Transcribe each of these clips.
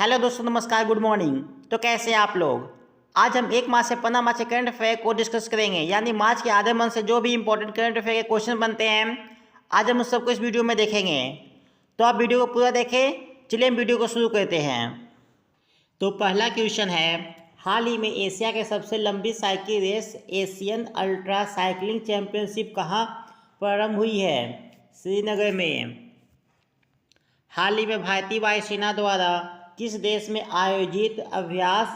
Hello दोस्तों, नमस्कार, good morning. तो कैसे हैं आप लोग। आज हम 1 मार्च से 15 मार्च के करंट अफेयर को डिस्कस करेंगे, यानी मार्च के आधे मंथ से जो भी इंपॉर्टेंट करंट अफेयर के क्वेश्चन बनते हैं आज हम उस सबको इस वीडियो में देखेंगे। तो आप वीडियो को पूरा देखें। चलिए हम वीडियो को शुरू करते हैं। तो पहला क्वेश्चन है, हाल ही में एशिया के सबसे लंबी cycle race Asian ultra cycling championship कहाँ प्रारंभ हुई है? श्रीनगर में। हाल ही में भारतीय वायुसेना द्वारा किस देश में आयोजित अभ्यास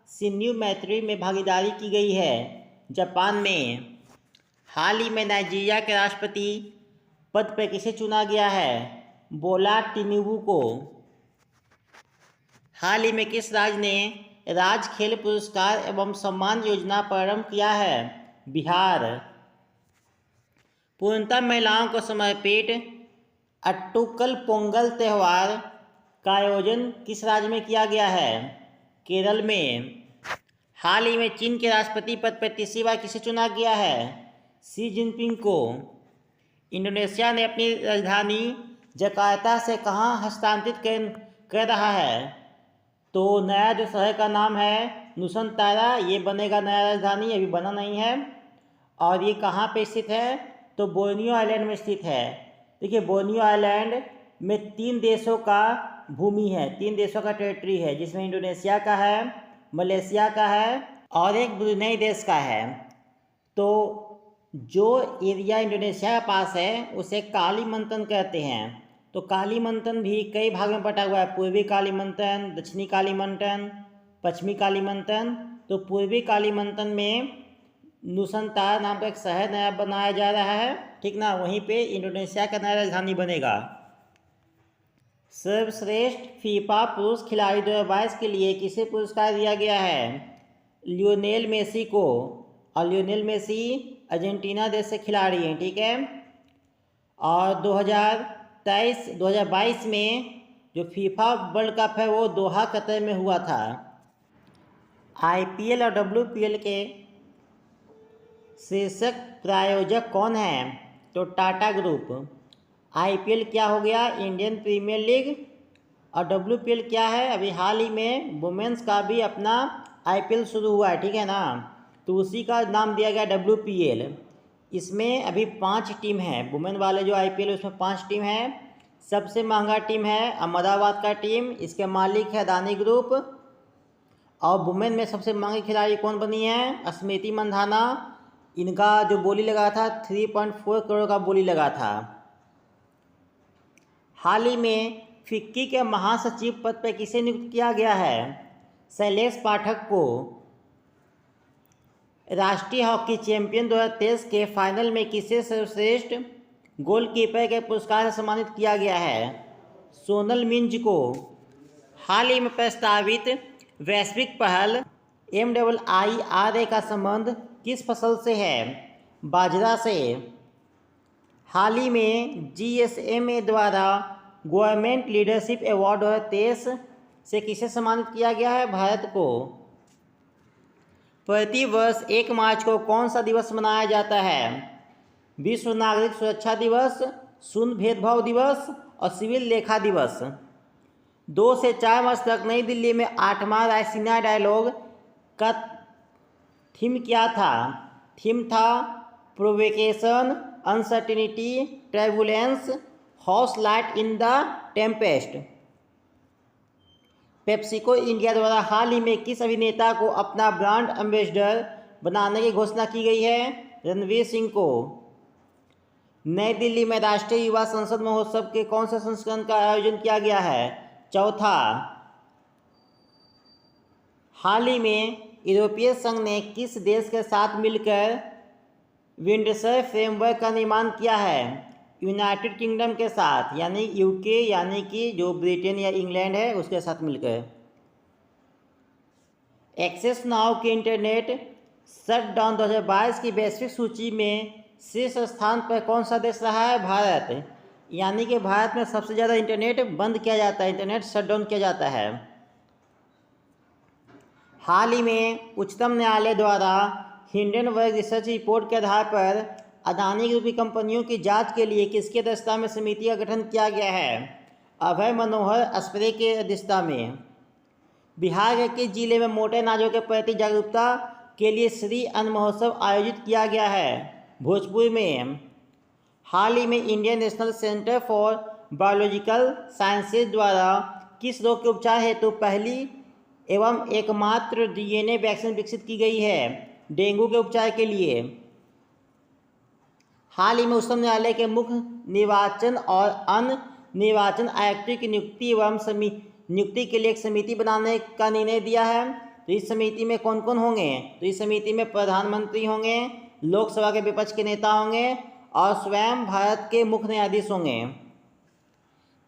सिन्यू मैत्री में भागीदारी की गई है? जापान में। हाल ही में नाइजीरिया के राष्ट्रपति पद पर किसे चुना गया है? बोला टिनुबू को। हाल ही में किस राज्य ने राज्य खेल पुरस्कार एवं सम्मान योजना प्रारंभ किया है? बिहार। पूर्णतः महिलाओं को समर्पित अट्टुकल पोंगल त्यौहार का आयोजन किस राज्य में किया गया है? केरल में। हाल ही में चीन के राष्ट्रपति पद पर तीसरी बार किसे चुना गया है? शी जिनपिंग को। इंडोनेशिया ने अपनी राजधानी जकार्ता से कहाँ हस्तांतरित कर रहा है? तो नया जो शहर का नाम है नुसंतारा, ये बनेगा नया राजधानी, अभी बना नहीं है। और ये कहाँ पे स्थित है? तो बोर्नियो आइलैंड में स्थित है। देखिए, बोर्नियो आइलैंड में 3 देशों का भूमि है, 3 देशों का टेरिटरी है, जिसमें इंडोनेशिया का है, मलेशिया का है और एक ब्रुनेई देश का है। तो जो एरिया इंडोनेशिया के पास है उसे कालीमंतन कहते हैं। तो कालीमंतन भी कई भाग में बटा हुआ है, पूर्वी कालीमंतन, दक्षिणी कालीमंतन, पश्चिमी कालीमंतन। तो पूर्वी कालीमंतन में नुसंतारा नाम का एक शहर नया बनाया जा रहा है, ठीक ना, वहीं पे इंडोनेशिया का नया राजधानी बनेगा। सर्वश्रेष्ठ फीफा पुरुष खिलाड़ी 2022 के लिए किसे पुरस्कार दिया गया है? लियोनेल मेसी को। और लियोनेल मेसी अर्जेंटीना देश से खिलाड़ी हैं, ठीक है। और 2022 में जो फीफा वर्ल्ड कप है वो दोहा कतर में हुआ था। आईपीएल और डब्ल्यूपीएल के शीर्षक प्रायोजक कौन है? तो टाटा ग्रुप। आईपीएल क्या हो गया? Indian Premier League. और डब्ल्यूपीएल क्या है? अभी हाल ही में वुमेन्स का भी अपना आईपीएल शुरू हुआ है, ठीक है ना, तो उसी का नाम दिया गया डब्ल्यूपीएल। इसमें अभी 5 टीम है, वुमेन वाले जो आईपीएल उसमें 5 टीम है। सबसे महंगा टीम है अहमदाबाद का टीम, इसके मालिक है अदानी ग्रुप। और वुमेन में सबसे महंगी खिलाड़ी कौन बनी है? स्मृति मंधाना। इनका जो बोली लगा था 3.4 करोड़ का बोली लगा था। हाल ही में फिक्की के महासचिव पद पर किसे नियुक्त किया गया है? शैलेश पाठक को। राष्ट्रीय हॉकी चैंपियन 2023 के फाइनल में किसे सर्वश्रेष्ठ गोलकीपर के पुरस्कार से सम्मानित किया गया है? सोनल मिंज को। हाल ही में प्रस्तावित वैश्विक पहल MIIRA का संबंध किस फसल से है? बाजरा से। हाल ही में GSMA द्वारा गवर्नमेंट लीडरशिप अवार्ड 2023 से किसे सम्मानित किया गया है? भारत को। प्रति वर्ष 1 मार्च को कौन सा दिवस मनाया जाता है? विश्व नागरिक सुरक्षा दिवस, शून्य भेदभाव दिवस और सिविल लेखा दिवस। 2 से 4 मार्च तक नई दिल्ली में 8वां रायसीना डायलॉग का थीम क्या था? थीम था provocation, uncertainty, turbulence, horse light in the Tempest. PepsiCo India द्वारा हाल ही में किस अभिनेता को अपना ब्रांड एम्बेसडर बनाने की घोषणा की गई है? रणवीर सिंह को। नई दिल्ली में राष्ट्रीय युवा संसद महोत्सव के कौन से संस्करण का आयोजन किया गया है? चौथा। हाल ही में यूरोपीय संघ ने किस देश के साथ मिलकर विंडसर फ्रेमवर्क का निर्माण किया है? यूनाइटेड किंगडम के साथ, यानी यूके, यानी कि जो ब्रिटेन या इंग्लैंड है उसके साथ मिलकर। एक्सेस नाउ के इंटरनेट शटडाउन 2022 की वैश्विक सूची में शीर्ष स्थान पर कौन सा देश रहा है? भारत। यानी कि भारत में सबसे ज़्यादा इंटरनेट बंद किया जाता है, इंटरनेट शटडाउन किया जाता है। हाल ही में उच्चतम न्यायालय द्वारा हिंडनबर्ग रिसर्च रिपोर्ट के आधार पर अदानी ग्रुप की कंपनियों की जांच के लिए किसकी अध्यक्षता में समिति का गठन किया गया है? अभय मनोहर अस्परे के अध्यक्षता में। बिहार के किस जिले में मोटे अनाजों के प्रति जागरूकता के लिए श्री अन्न महोत्सव आयोजित किया गया है? भोजपुर में। हाल ही में Indian national centre for biological sciences द्वारा किस रोग के उपचार हेतु पहली एवं एकमात्र DNA वैक्सीन विकसित की गई है? डेंगू के उपचार के लिए। हाल ही में उच्चतम न्यायालय के मुख्य निर्वाचन और अन्य निर्वाचन आयुक्त की नियुक्ति एवं नियुक्ति के लिए एक समिति बनाने का निर्णय दिया है। तो इस समिति में कौन कौन होंगे? तो इस समिति में प्रधानमंत्री होंगे, लोकसभा के विपक्ष के नेता होंगे और स्वयं भारत के मुख्य न्यायाधीश होंगे।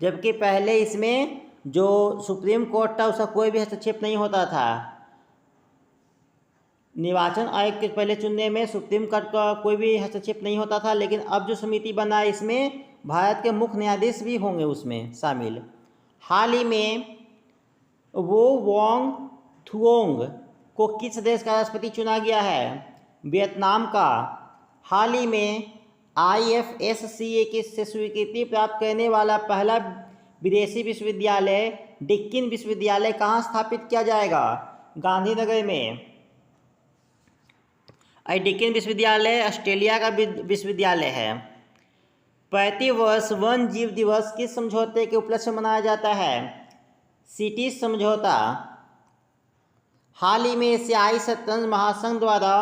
जबकि पहले इसमें जो सुप्रीम कोर्ट था उसका कोई भी हस्तक्षेप नहीं होता था। निर्वाचन आयोग के पहले चुनने में सुप्रीम कोर्ट का कोई भी हस्तक्षेप नहीं होता था, लेकिन अब जो समिति बना है इसमें भारत के मुख्य न्यायाधीश भी होंगे उसमें शामिल। हाल ही में वो वोंग थुओंग को किस देश का राष्ट्रपति चुना गया है? वियतनाम का। हाल ही में IFSCA की से स्वीकृति प्राप्त करने वाला पहला विदेशी विश्वविद्यालय डिक्किन विश्वविद्यालय कहाँ स्थापित किया जाएगा? गांधीनगर में। डिक्किन विश्वविद्यालय ऑस्ट्रेलिया का विश्वविद्यालय है। प्रतिवर्ष वन जीव दिवस किस समझौते के उपलक्ष्य में मनाया जाता है? सीटीज समझौता। हाल ही में एशियाई शतरंज महासंघ द्वारा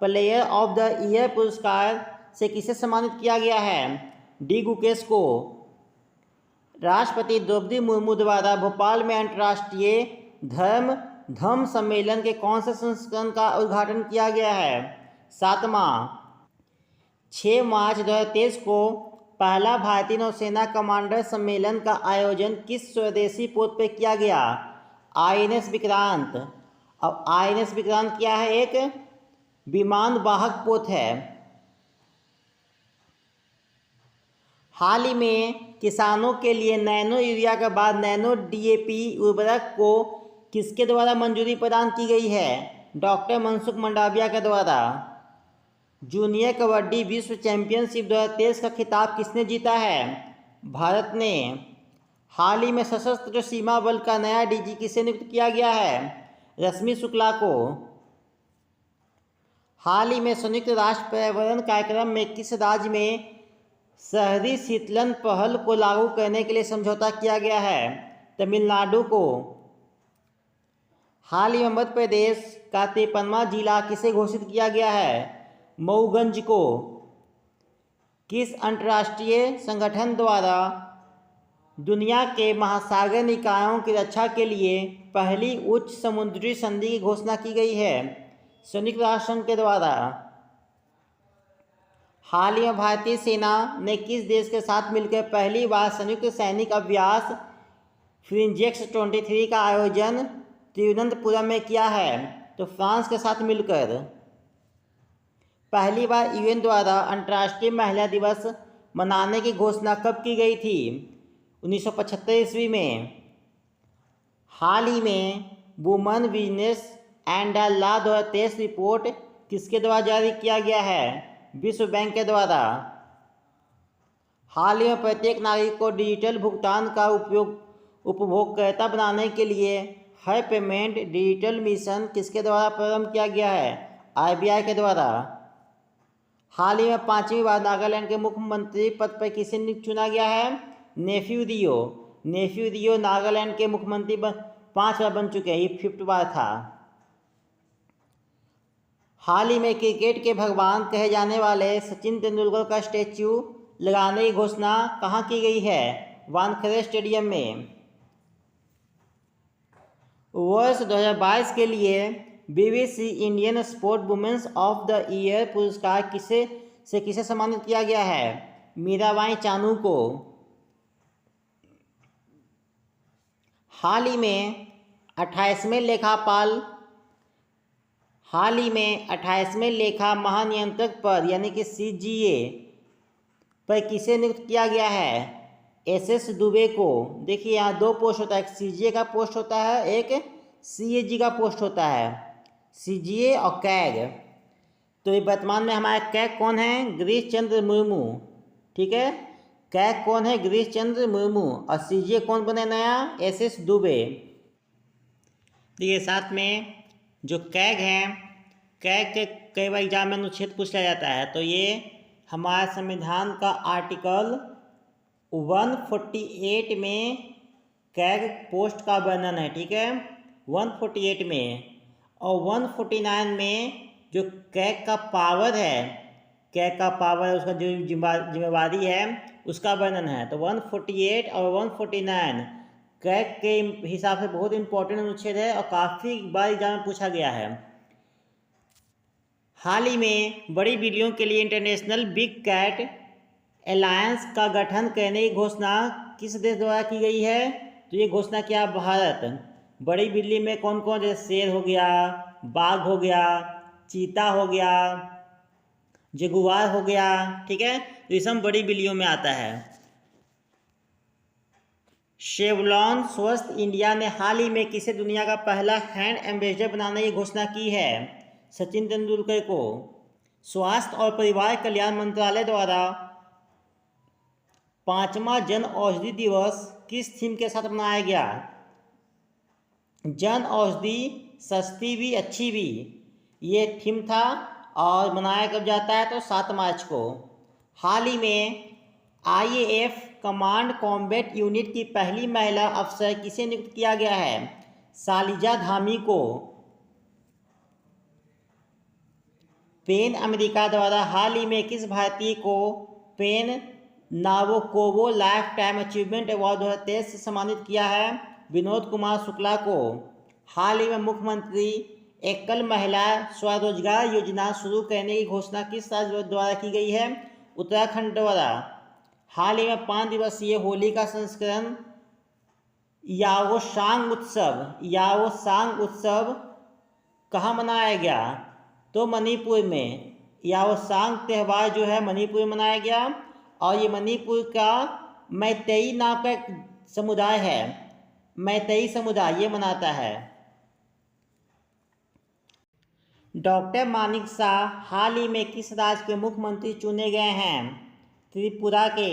प्लेयर ऑफ द ईयर पुरस्कार से किसे सम्मानित किया गया है? डी गुकेश को। राष्ट्रपति द्रौपदी मुर्मू द्वारा भोपाल में अंतर्राष्ट्रीय धम्म सम्मेलन के कौन से संस्करण का उद्घाटन किया गया है? 7वां। 6 मार्च 2023 को पहला भारतीय नौसेना कमांडर सम्मेलन का आयोजन किस स्वदेशी पोत पर किया गया? INS विक्रांत। अब INS विक्रांत क्या है? एक विमान वाहक पोत है। हाल ही में किसानों के लिए नैनो यूरिया के बाद नैनो DAP उर्वरक को किसके द्वारा मंजूरी प्रदान की गई है? डॉक्टर मनसुख मंडाविया के द्वारा। जूनियर कबड्डी विश्व चैंपियनशिप 2023 का खिताब किसने जीता है? भारत ने। हाल ही में सशस्त्र सीमा बल का नया DG किसे नियुक्त किया गया है? रश्मि शुक्ला को। हाल ही में संयुक्त राष्ट्र पर्यावरण कार्यक्रम में किस राज्य में शहरी शीतलन पहल को लागू करने के लिए समझौता किया गया है? तमिलनाडु को। हाल ही में मध्य प्रदेश का 53वां जिला किसे घोषित किया गया है? मऊगंज को। किस अंतर्राष्ट्रीय संगठन द्वारा दुनिया के महासागर निकायों की रक्षा के लिए पहली उच्च समुद्री संधि की घोषणा की गई है? संयुक्त राष्ट्र संघ के द्वारा। हाल ही में भारतीय सेना ने किस देश के साथ मिलकर पहली बार संयुक्त सैनिक अभ्यास फ्रिंजेक्स 23 का आयोजन तिरुवनंतपुरम में किया है? तो फ्रांस के साथ मिलकर। पहली बार UN द्वारा अंतर्राष्ट्रीय महिला दिवस मनाने की घोषणा कब की गई थी? 1975 ईस्वी में। हाल ही में woman business and the law 2023 report किसके द्वारा जारी किया गया है? विश्व बैंक के द्वारा। हाल ही में प्रत्येक नागरिक को डिजिटल भुगतान का उपभोक्ता बनाने के लिए हर पेमेंट डिजिटल मिशन किसके द्वारा प्रारंभ किया गया है? RBI के द्वारा। हाल ही में 5वीं बार नागालैंड के मुख्यमंत्री पद पर किसे चुना गया है? नेफ्यू रियो नागालैंड के मुख्यमंत्री 5 बार बन चुके हैं, ये 5th बार था। हाल ही में क्रिकेट के भगवान कहे जाने वाले सचिन तेंदुलकर का स्टैच्यू लगाने की घोषणा कहाँ की गई है? वानखेड़े स्टेडियम में। वर्ष 2022 के लिए BBC Indian sport women's of the year पुरस्कार किसे सम्मानित किया गया है? मीराबाई चानू को। हाल ही में 28वें लेखा महानियंत्रक पद यानी कि CGA पर किसे नियुक्त किया गया है? SS दुबे को। देखिए यहाँ 2 पोस्ट होता है, एक CGA का पोस्ट होता है, एक CAG का पोस्ट होता है। CGA और CAG। तो ये वर्तमान में हमारे CAG कौन है? गिरीश चंद्र मुर्मू। ठीक है, CAG कौन है? गिरीश चंद्र मुर्मू। और CGA कौन बने नया? SS दुबे। देखिए साथ में जो कैग है, कैग के कई बार एग्जाम में अनुच्छेद पूछ लिया जाता है। तो ये हमारे संविधान का आर्टिकल 148 में कैग पोस्ट का वर्णन है, ठीक है, 148 में। और 149 में जो कैग का पावर है, कैग का पावर, उसका जो जिम्मेवारी है, उसका वर्णन है। तो 148 और 149 कैग के हिसाब से बहुत इंपॉर्टेंट अनुच्छेद है और काफ़ी बार एग्जाम में पूछा गया है। हाल ही में बड़ी बिल्लियों के लिए इंटरनेशनल बिग कैट अलायंस का गठन करने की घोषणा किस देश द्वारा की गई है? तो ये घोषणा किया भारत। बड़ी बिल्ली में कौन कौन, जैसे शेर हो गया, बाघ हो गया, चीता हो गया, जगुआर हो गया, ठीक है, तो ये सब बड़ी बिल्लियों में आता है। शेवलॉन स्वस्थ इंडिया ने हाल ही में किसे दुनिया का पहला हैंड एम्बेसडर बनाने की घोषणा की है? सचिन तेंदुलकर को। स्वास्थ्य और परिवार कल्याण मंत्रालय द्वारा 5वां जन औषधि दिवस किस थीम के साथ मनाया गया? जन औषधि सस्ती भी अच्छी भी, ये थीम था। और मनाया कब जाता है? तो 7 मार्च को। हाल ही में IAF कमांड कॉम्बैट यूनिट की पहली महिला अफसर किसे नियुक्त किया गया है? शालिजा धामी को। पेन अमेरिका द्वारा हाल ही में किस भारतीय को PEN Nabokov life time achievement award 2023 से सम्मानित किया है? विनोद कुमार शुक्ला को। हाल ही में मुख्यमंत्री एकल महिला स्वरोजगार योजना शुरू करने की घोषणा किस राज्य द्वारा की गई है? उत्तराखंड द्वारा। हाल ही में 5 दिवसीय होली का संस्करण याओसांग उत्सव कहाँ मनाया गया? तो मणिपुर में। याओसांग त्यौहार जो है मणिपुर में मनाया गया और ये मणिपुर का मैतेई नाम का एक समुदाय है, मैतेई समुदाय ये मनाता है। डॉक्टर मानिक शाह हाल ही में किस राज्य के मुख्यमंत्री चुने गए हैं? त्रिपुरा के।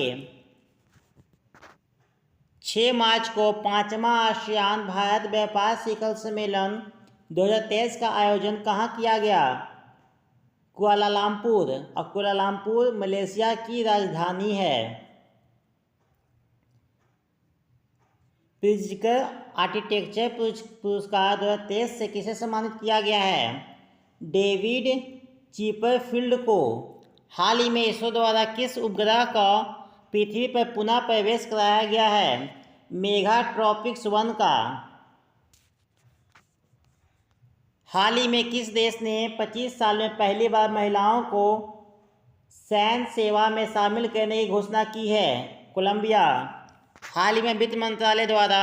6 मार्च को 5वां आसियान भारत व्यापार शिखर सम्मेलन 2023 का आयोजन कहाँ किया गया? कुआलालंपुर। और कुआलालंपुर मलेशिया की राजधानी है। प्रिज़्कर आर्किटेक्चर पुरस्कार 2023 से किसे सम्मानित किया गया है? डेविड चिपरफील्ड को। हाल ही में इसरो द्वारा किस उपग्रह का पृथ्वी पर पुनः प्रवेश कराया गया है? मेगाट्रॉपिक्स 1 का। हाल ही में किस देश ने 25 साल में पहली बार महिलाओं को सैन्य सेवा में शामिल करने की घोषणा की है? कोलंबिया। हाल ही में वित्त मंत्रालय द्वारा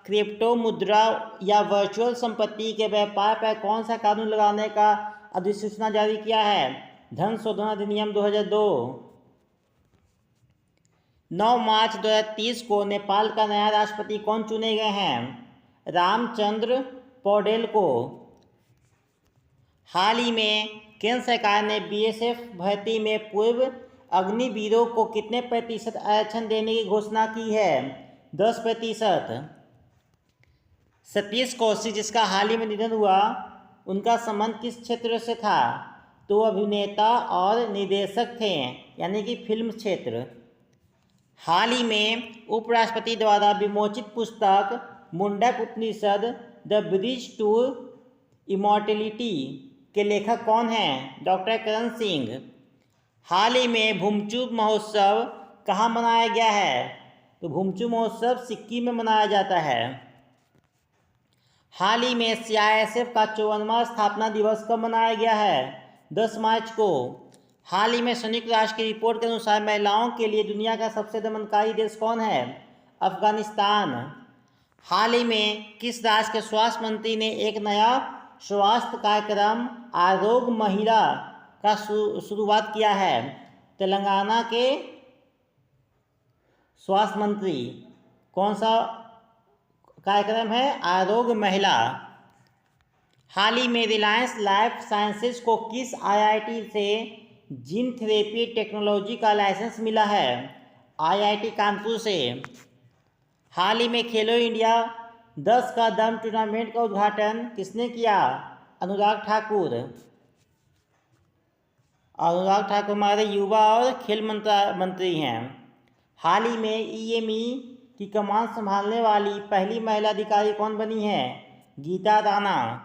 क्रिप्टो मुद्रा या वर्चुअल संपत्ति के व्यापार पर कौन सा कानून लगाने का अधिसूचना जारी किया है? धन शोधन अधिनियम 2002। 9 मार्च 2030 को नेपाल का नया राष्ट्रपति कौन चुने गए हैं? रामचंद्र पौडेल को। हाल ही में केंद्र सरकार ने BSF भर्ती में पूर्व अग्निवीरों को कितने प्रतिशत आरक्षण देने की घोषणा की है? 10%। सतीश कौशिक जिसका हाल ही में निधन हुआ, उनका संबंध किस क्षेत्र से था? तो अभिनेता और निर्देशक थे, यानी कि फिल्म क्षेत्र। हाल ही में उपराष्ट्रपति द्वारा विमोचित पुस्तक मुंडक उपनिषद द ब्रिज टू इमॉर्टलिटी के लेखक कौन हैं? डॉक्टर करण सिंह। हाल ही में भूमचू महोत्सव कहाँ मनाया गया है? तो भूमचू महोत्सव सिक्किम में मनाया जाता है। हाल ही में CISF का 54वां स्थापना दिवस कब मनाया गया है? 10 मार्च को। हाल ही में संयुक्त राष्ट्र की रिपोर्ट के अनुसार महिलाओं के लिए दुनिया का सबसे दमनकारी देश कौन है? अफगानिस्तान। हाल ही में किस राज्य के स्वास्थ्य मंत्री ने एक नया स्वास्थ्य कार्यक्रम आरोग्य महिला का शुरुआत किया है? तेलंगाना के स्वास्थ्य मंत्री। कौन सा कार्यक्रम है? आरोग्य महिला। हाल ही में रिलायंस लाइफ साइंसेज को किस IIT से जीन थेरेपी टेक्नोलॉजी का लाइसेंस मिला है? IIT कानपुर से। हाल ही में खेलो इंडिया 10 का दम टूर्नामेंट का उद्घाटन किसने किया? अनुराग ठाकुर। अनुराग ठाकुर हमारे युवा और खेल मंत्री हैं। हाल ही में ईएमई की कमान संभालने वाली पहली महिला अधिकारी कौन बनी है? गीता राणा।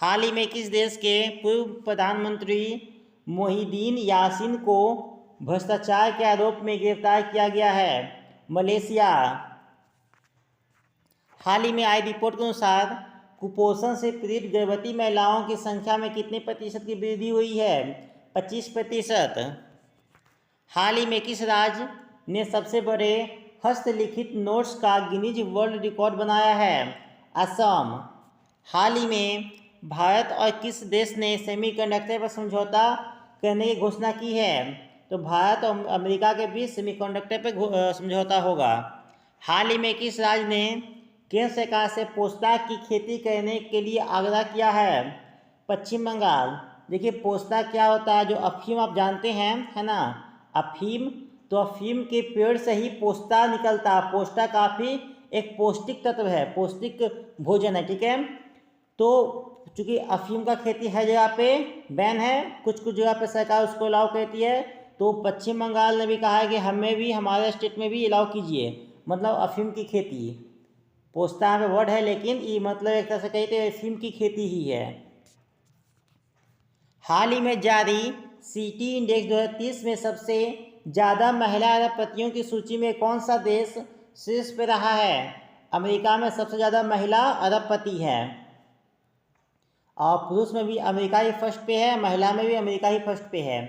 हाल ही में किस देश के पूर्व प्रधानमंत्री मोहिउद्दीन यासीन को भ्रष्टाचार के आरोप में गिरफ्तार किया गया है? मलेशिया। हाल ही में आई रिपोर्ट के अनुसार कुपोषण से पीड़ित गर्भवती महिलाओं की संख्या में कितने प्रतिशत की वृद्धि हुई है? 25%। हाल ही में किस राज्य ने सबसे बड़े हस्तलिखित नोट्स का गिनीज वर्ल्ड रिकॉर्ड बनाया है? असम। हाल ही में भारत और किस देश ने सेमीकंडक्टर पर समझौता करने की घोषणा की है? तो भारत और अमेरिका के बीच सेमीकंडक्टर पर समझौता होगा। हाल ही में किस राज्य ने केंद्र सरकार से पोस्ताक की खेती करने के लिए आग्रह किया है? पश्चिम बंगाल। देखिए पोस्ताक क्या होता है, जो अफीम आप जानते हैं, है ना, अफीम, तो अफीम के पेड़ से ही पोस्ता निकलता है। पोस्ता काफ़ी एक पौष्टिक तत्व है, पौष्टिक भोजन है, ठीक है। तो चूँकि अफीम का खेती हर जगह पे बैन है, कुछ कुछ जगह पे सरकार उसको अलाउ करती है, तो पश्चिम बंगाल ने भी कहा है कि हमें भी हमारे स्टेट में भी अलाउ कीजिए, मतलब अफीम की खेती। पोस्ता में वर्ड है लेकिन ये मतलब एक तरह से कही तो अफीम की खेती ही है। हाल ही में जारी सिटी इंडेक्स 2030 में सबसे ज़्यादा महिला अरबपतियों की सूची में कौन सा देश शीर्ष पे रहा है? अमेरिका में सबसे ज़्यादा महिला अरबपति है, और पुरुष में भी अमेरिका ही फर्स्ट पे है, महिला में भी अमेरिका ही फर्स्ट पे है।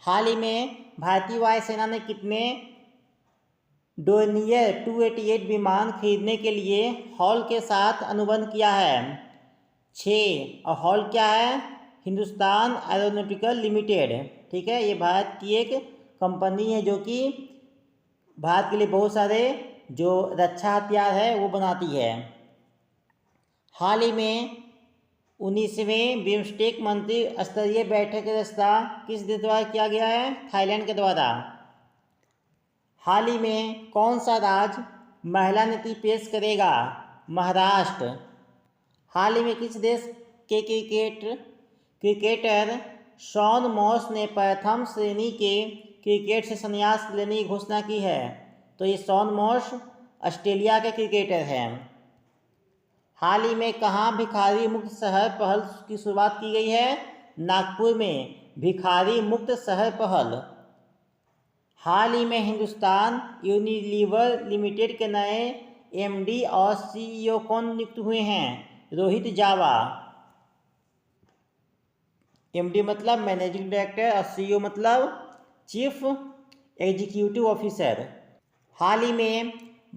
हाल ही में भारतीय वायुसेना ने कितने डोर्नियर 288 विमान खरीदने के लिए हॉल के साथ अनुबंध किया है? 6। और हॉल क्या है? हिंदुस्तान एरोनॉटिकल लिमिटेड, ठीक है। ये भारत की एक कंपनी है जो कि भारत के लिए बहुत सारे जो रक्षा हथियार है वो बनाती है। हाल ही में 19वें बिम्स्टेक मंत्री स्तरीय बैठक का रास्ता किस देश द्वारा किया गया है? थाईलैंड के द्वारा। हाल ही में कौन सा राज्य महिला नीति पेश करेगा? महाराष्ट्र। हाल ही में किस देश के क्रिकेटर शॉन मॉस ने प्रथम श्रेणी के क्रिकेट से संन्यास लेने की घोषणा की है? तो ये शॉन मॉस ऑस्ट्रेलिया के क्रिकेटर हैं। हाल ही में कहाँ भिखारी मुक्त शहर पहल की शुरुआत की गई है? नागपुर में भिखारी मुक्त शहर पहल। हाल ही में हिंदुस्तान यूनिलीवर लिमिटेड के नए एमडी और सीईओ कौन नियुक्त हुए हैं? रोहित जावा। एमडी मतलब मैनेजिंग डायरेक्टर और सीईओ मतलब चीफ एग्जीक्यूटिव ऑफिसर। हाल ही में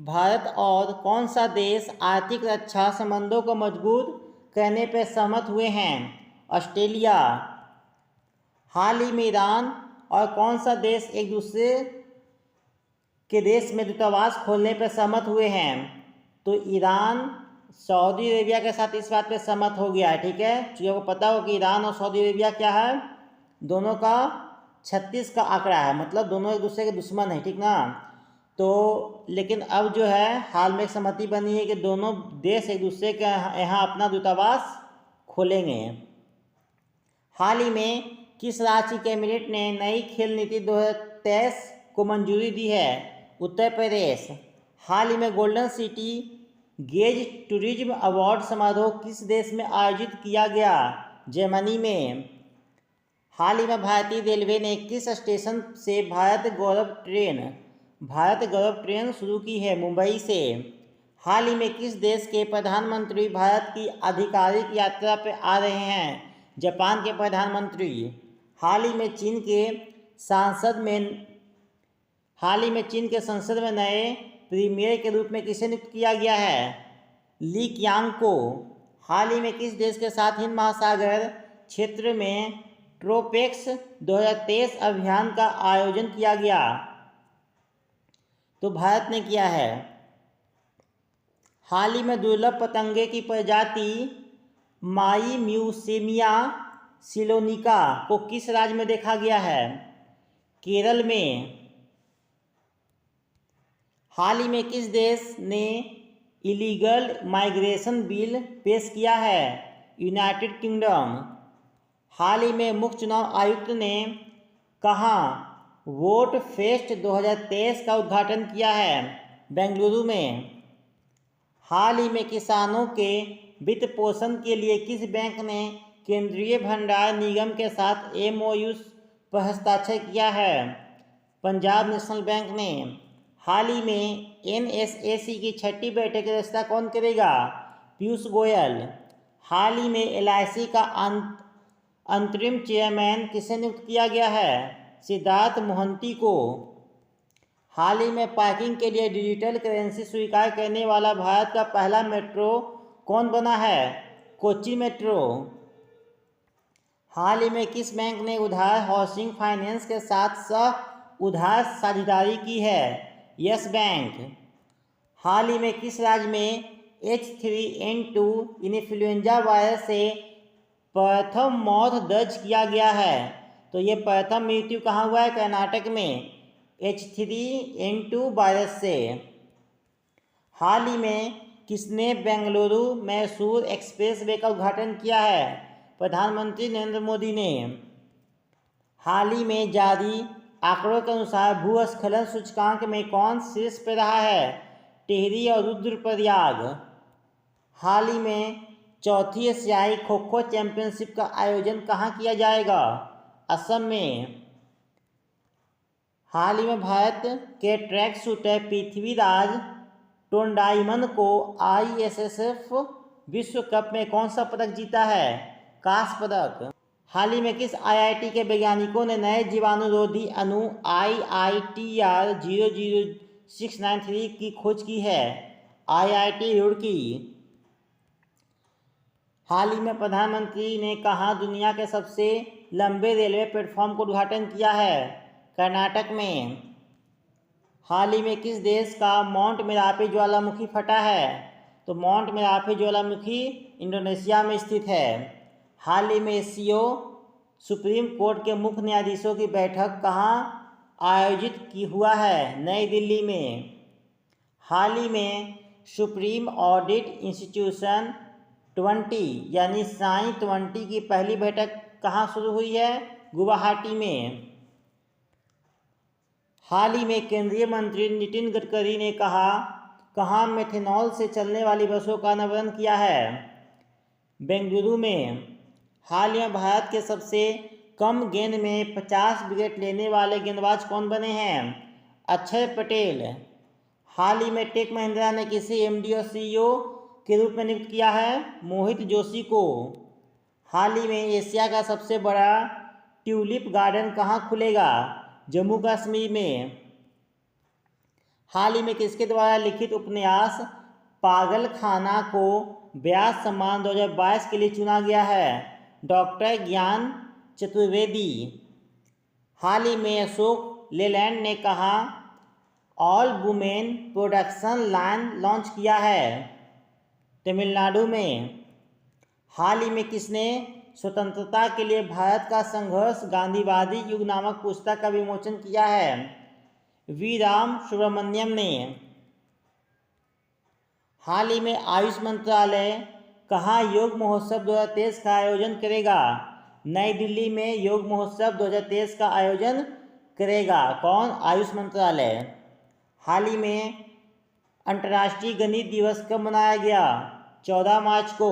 भारत और कौन सा देश आर्थिक रक्षा संबंधों को मजबूत करने पर सहमत हुए हैं? ऑस्ट्रेलिया। हाल ही में ईरान और कौन सा देश एक दूसरे के देश में दूतावास खोलने पर सहमत हुए हैं? तो ईरान सऊदी अरेबिया के साथ इस बात पे सहमत हो गया है, ठीक है। तो आपको पता हो कि ईरान और सऊदी अरेबिया क्या है, दोनों का 36 का आंकड़ा है, मतलब दोनों एक दूसरे के दुश्मन है, ठीक ना। तो लेकिन अब जो है हाल में सहमति बनी है कि दोनों देश एक दूसरे के यहाँ अपना दूतावास खोलेंगे। हाल ही में किस राज्य की कैबिनेट ने नई खेल नीति 2023 को मंजूरी दी है? उत्तर प्रदेश। हाल ही में golden city gauge tourism award समारोह किस देश में आयोजित किया गया? जर्मनी में। हाल ही में भारतीय रेलवे ने किस स्टेशन से भारत गौरव ट्रेन शुरू की है? मुंबई से। हाल ही में किस देश के प्रधानमंत्री भारत की आधिकारिक यात्रा पर आ रहे हैं? जापान के प्रधानमंत्री। हाल ही में चीन के संसद में नए प्रीमियर के रूप में किसे नियुक्त किया गया है? ली क्यांग को। हाल ही में किस देश के साथ हिंद महासागर क्षेत्र में ट्रोपेक्स 2023 अभियान का आयोजन किया गया? तो भारत ने किया है। हाल ही में दुर्लभ पतंगे की प्रजाति माईम्यूसेमिया सिलोनिका को किस राज्य में देखा गया है? केरल में। हाल ही में किस देश ने इलीगल माइग्रेशन बिल पेश किया है? United kingdom. हाल ही में मुख्य चुनाव आयुक्त ने कहाँ वोट फेस्ट 2023 का उद्घाटन किया है? बेंगलुरु में। हाल ही में किसानों के वित्त पोषण के लिए किस बैंक ने केंद्रीय भंडार निगम के साथ MOU पर हस्ताक्षर किया है? पंजाब नेशनल बैंक ने। हाल ही में NSAC की 6ठी बैठक की अध्यक्षता कौन करेगा? पीयूष गोयल। हाल ही में LIC का अंतरिम चेयरमैन किसे नियुक्त किया गया है? सिद्धार्थ मोहंती को। हाल ही में पार्किंग के लिए डिजिटल करेंसी स्वीकार करने वाला भारत का पहला मेट्रो कौन बना है? कोच्चि मेट्रो। हाल ही में किस बैंक ने उधार हाउसिंग फाइनेंस के साथ सह उधार साझेदारी की है? Yes bank. हाल ही में किस राज्य में H3N2 इन्फ्लुएंजा वायरस से प्रथम मौत दर्ज किया गया है? तो ये प्रथम मृत्यु कहाँ हुआ है? कर्नाटक में H3N2 वायरस से। हाल ही में किसने बेंगलुरु मैसूर एक्सप्रेस वे का उद्घाटन किया है? प्रधानमंत्री नरेंद्र मोदी ने। हाल ही में जारी आंकड़ों के अनुसार भूस्खलन सूचकांक में कौन शीर्ष पर रहा है? टिहरी और रुद्रप्रयाग। हाल ही में चौथी एशियाई खो खो चैंपियनशिप का आयोजन कहाँ किया जाएगा? असम में। हाल ही में भारत के ट्रैक शूटर पृथ्वीराज टोंडाईमन को ISSF विश्व कप में कौन सा पदक जीता है? कांस्य पदक। हाल ही में किस IIT के वैज्ञानिकों ने नए जीवाणुरोधी अणु IITR 00693 की खोज की है? IIT रुड़की। हाल ही में प्रधानमंत्री ने कहाँ दुनिया के सबसे लंबे रेलवे प्लेटफॉर्म का उद्घाटन किया है? कर्नाटक में। हाल ही में किस देश का माउंट मेरापी ज्वालामुखी फटा है? तो माउंट मेरापी ज्वालामुखी इंडोनेशिया में स्थित है। हाल ही में CO सुप्रीम कोर्ट के मुख्य न्यायाधीशों की बैठक कहाँ आयोजित की हुआ है? नई दिल्ली में। हाल ही में सुप्रीम ऑडिट इंस्टीट्यूशन 20 यानी साई 20 की पहली बैठक कहाँ शुरू हुई है? गुवाहाटी में। हाल ही में केंद्रीय मंत्री नितिन गडकरी ने कहाँ मेथनॉल से चलने वाली बसों का अनावरण किया है? बेंगलुरु में। हाल ही में भारत के सबसे कम गेंद में 50 विकेट लेने वाले गेंदबाज कौन बने हैं? अक्षर पटेल। हाल ही में टेक महिंद्रा ने किसी MD और CEO के रूप में नियुक्त किया है? मोहित जोशी को। हाल ही में एशिया का सबसे बड़ा ट्यूलिप गार्डन कहाँ खुलेगा? जम्मू कश्मीर में। हाल ही में किसके द्वारा लिखित उपन्यास पागलखाना को व्यास सम्मान 2022 के लिए चुना गया है? डॉक्टर ज्ञान चतुर्वेदी। हाल ही में अशोक लेलैंड ने कहाँ all women production line launch किया है? तमिलनाडु में। हाल ही में किसने स्वतंत्रता के लिए भारत का संघर्ष गांधीवादी युग नामक पुस्तक का विमोचन किया है? वी राम सुब्रमण्यम ने। हाल ही में आयुष मंत्रालय कहाँ योग महोत्सव 2023 का आयोजन करेगा? नई दिल्ली में योग महोत्सव 2023 का आयोजन करेगा कौन? आयुष मंत्रालय। हाल ही में अंतर्राष्ट्रीय गणित दिवस कब मनाया गया? 14 मार्च को।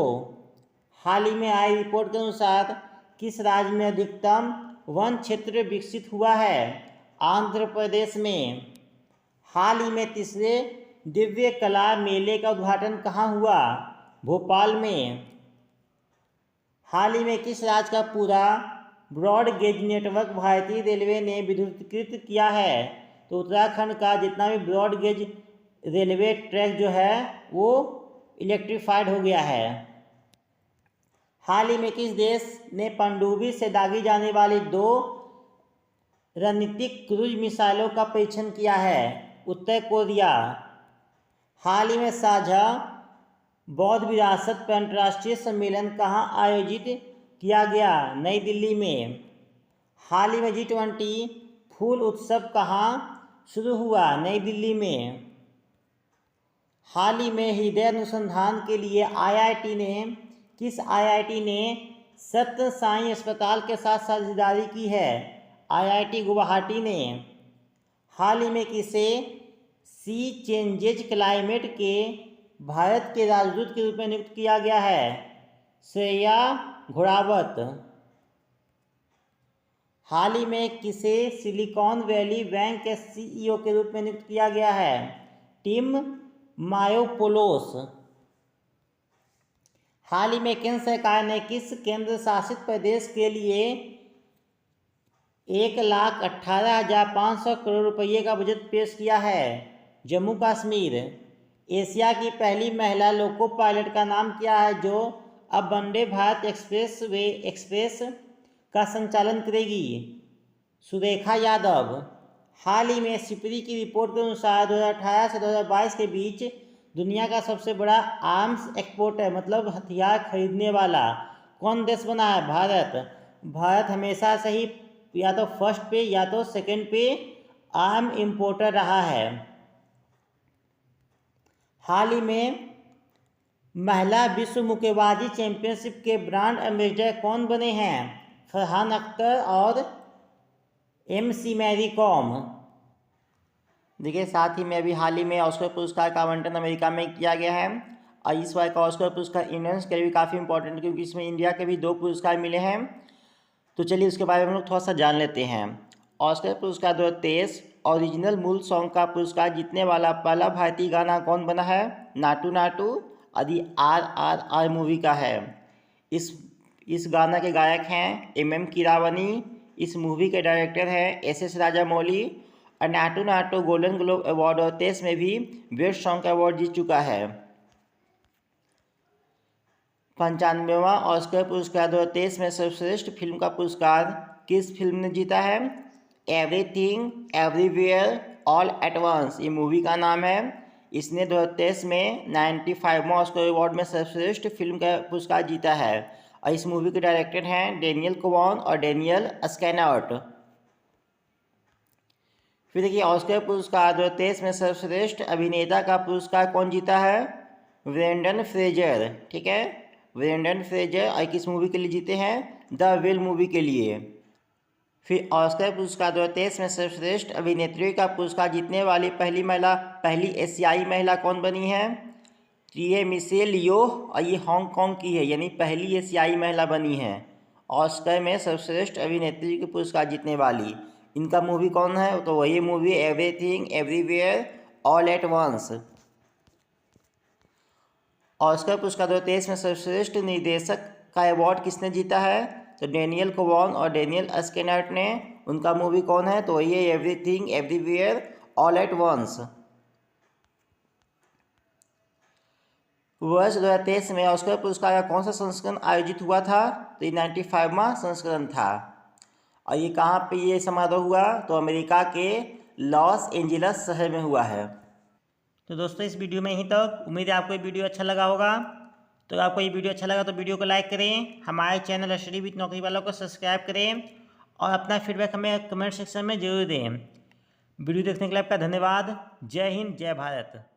हाल ही में आई रिपोर्ट के अनुसार किस राज्य में अधिकतम वन क्षेत्र विकसित हुआ है? आंध्र प्रदेश में। हाल ही में तीसरे दिव्य कला मेले का उद्घाटन कहाँ हुआ? भोपाल में। हाल ही में किस राज्य का पूरा ब्रॉड गेज नेटवर्क भारतीय रेलवे ने विद्युतीकृत किया है? तो उत्तराखंड का जितना भी ब्रॉड गेज रेलवे ट्रैक जो है वो इलेक्ट्रीफाइड हो गया है। हाल ही में किस देश ने पनडुब्बी से दागी जाने वाली 2 रणनीतिक क्रूज मिसाइलों का परीक्षण किया है? उत्तर कोरिया। हाल ही में साझा बौद्ध विरासत पर अंतर्राष्ट्रीय सम्मेलन कहाँ आयोजित किया गया? नई दिल्ली में। हाल ही में G20 फूल उत्सव कहाँ शुरू हुआ? नई दिल्ली में। हाल ही में हृदय अनुसंधान के लिए किस आईआईटी ने सत्य साई अस्पताल के साथ साझेदारी की है? आईआईटी गुवाहाटी ने। हाल ही में किसे सी चेंजेज क्लाइमेट के भारत के राजदूत के रूप में नियुक्त किया गया है? श्रेया घोड़ावत। हाल ही में किसे सिलिकॉन वैली बैंक के सीईओ के रूप में नियुक्त किया गया है? टिम मायोपोलोस। हाल ही में केंद्र सरकार ने किस केंद्र शासित प्रदेश के लिए 1,18,500 करोड़ रुपये का बजट पेश किया है? जम्मू कश्मीर। एशिया की पहली महिला लोको पायलट का नाम क्या है जो अब वंदे भारत एक्सप्रेस का संचालन करेगी? सुरेखा यादव। हाल ही में सिपरी की रिपोर्ट के अनुसार 2018 से 2022 के बीच दुनिया का सबसे बड़ा आर्म्स एक्सपोर्टर मतलब हथियार खरीदने वाला कौन देश बना है? भारत। भारत हमेशा से ही या तो फर्स्ट पे या तो सेकंड पे आर्म इंपोर्टर रहा है। हाल ही में महिला विश्व मुक्केबाजी चैंपियनशिप के ब्रांड एम्बेसडर कौन बने हैं? फरहान अख्तर और MC मैरी कॉम। देखिए साथ ही में अभी हाल ही में ऑस्कर पुरस्कार का आवंटन अमेरिका में किया गया है और इस बार का ऑस्कर पुरस्कार इंडियंस के लिए भी काफ़ी इंपॉर्टेंट है क्योंकि इसमें इंडिया के भी 2 पुरस्कार मिले हैं। तो चलिए उसके बारे में हम लोग थोड़ा सा जान लेते हैं। ऑस्कर पुरस्कार 2023 ओरिजिनल मूल सॉन्ग का पुरस्कार जीतने वाला पहला भारतीय गाना कौन बना है? नाटू नाटू आदि RRR मूवी का है। इस गाना के गायक हैं MM कीरावनी। इस मूवी के डायरेक्टर हैं SS राजामौली और Naatu Naatu golden globe award 2023 में भी बेस्ट सॉन्ग का अवार्ड जीत चुका है। 95वां ऑस्कर पुरस्कार 2023 में सर्वश्रेष्ठ फिल्म का पुरस्कार किस फिल्म ने जीता है? Everything everywhere all at once ये मूवी का नाम है। इसने 2023 में 95वां ऑस्कर अवार्ड में सर्वश्रेष्ठ फिल्म का पुरस्कार जीता है और इस मूवी के डायरेक्टर हैं डेनियल क्वान और डेनियल स्कैनर्ट। फिर देखिए ऑस्कर पुरस्कार 2023 में सर्वश्रेष्ठ अभिनेता का पुरस्कार कौन जीता है? Brendon Fraser. ठीक है, ब्रेंडन फ्रेजर और किस मूवी के लिए जीते हैं? द वेल मूवी के लिए। फिर ऑस्कर पुरस्कार 2023 में सर्वश्रेष्ठ अभिनेत्री का पुरस्कार जीतने वाली पहली एशियाई महिला कौन बनी है? ये मिशेल योह और ये हांगकांग की है, यानी पहली एशियाई महिला बनी है ऑस्कर में सर्वश्रेष्ठ अभिनेत्री के पुरस्कार जीतने वाली। इनका मूवी कौन है? तो वही movie everything everywhere all at once. Oscar पुरस्कार 2023 में सर्वश्रेष्ठ निर्देशक का अवार्ड किसने जीता है? तो डेनियल क्वान और डेनियल स्कैनर्ट ने। उनका मूवी कौन है? तो वही एवरीथिंग एवरीवेयर ऑल एट वंस। वर्ष 2023 में ऑस्कर पुरस्कार का कौन सा संस्करण आयोजित हुआ था? तो ये 95वां संस्करण था और ये कहाँ पे ये समारोह हुआ? तो अमेरिका के लॉस एंजलिस शहर में हुआ है। तो दोस्तों इस वीडियो में यहीं तक। उम्मीद है आपको ये वीडियो अच्छा लगा होगा। तो आपको ये वीडियो अच्छा लगा तो वीडियो को लाइक करें, हमारे चैनल स्टडी विद नौकरी वालों को सब्सक्राइब करें और अपना फीडबैक हमें कमेंट सेक्शन में जरूर दें। वीडियो देखने के लिए आपका धन्यवाद। जय हिंद, जय भारत।